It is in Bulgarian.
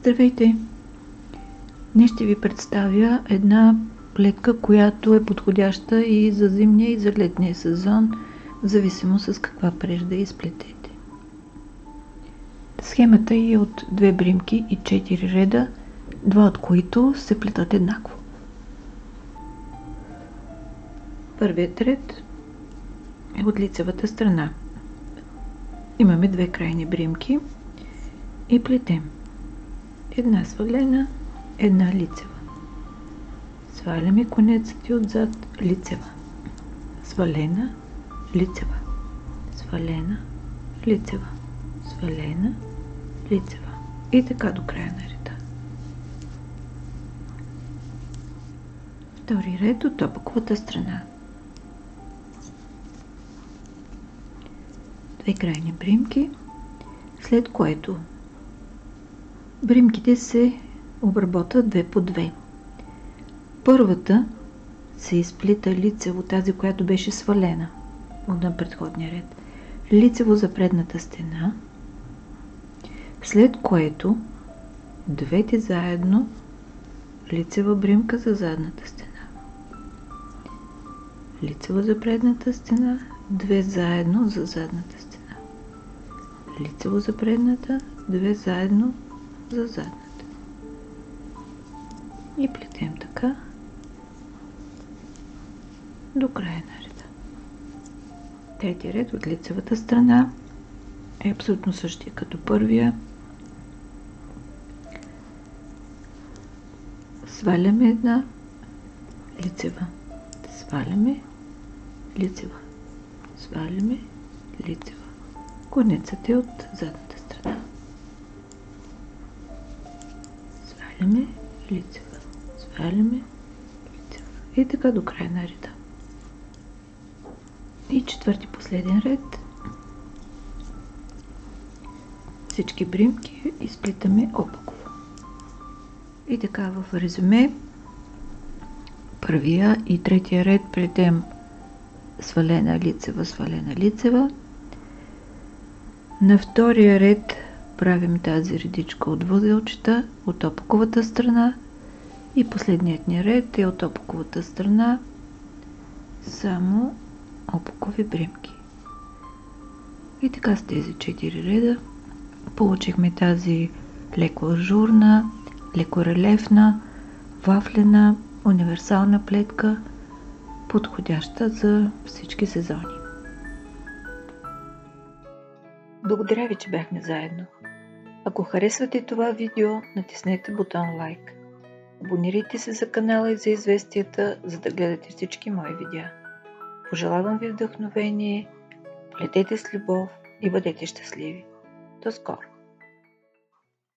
Здравейте! Днес ще ви представя една плетка, която е подходяща и за зимния, и за летния сезон, в зависимост с каква прежда изплетете. Схемата е от 2 бримки и 4 реда, 2 от които се плетат еднакво. Първият ред е от лицевата страна. Имаме 2 крайни бримки и плетем една свалена, една лицева. Сваляме конецът и отзад лицева. Свалена, лицева. Свалена, лицева. Свалена, лицева. И така до края на реда. Втори ред от опаковата страна. 2 крайни бримки, след което бримките се обработват 2 по 2. Първата се изплита лицево, тази, която беше свалена от предходния ред. Лицево за предната стена, след което двете заедно лицева бримка за задната стена. Лицево за предната стена, 2 заедно за задната стена. Лицево за предната, 2 заедно за задната. И плетем така до края на реда. Трети ред от лицевата страна е абсолютно същия като първия. Сваляме една лицева. Сваляме лицева. Сваляме лицева. Конецът е от задната страна. Сваляме лицева. Сваляме лицева. И така до края на реда. И четвърти последен ред. Всички бримки изплитаме опаково. И така в резюме. Първия и третия ред плетем свалена лицева, свалена лицева. На втория ред правим тази редичка от възелчета от опаковата страна и последният ни ред е от опаковата страна само опакови бримки. И така с тези 4 реда получихме тази леко ажурна, леко релефна, вафлена, универсална плетка, подходяща за всички сезони. Благодаря ви, че бяхме заедно. Ако харесвате това видео, натиснете бутон лайк. Абонирайте се за канала и за известията, за да гледате всички мои видеа. Пожелавам ви вдъхновение, плетете с любов и бъдете щастливи. До скоро!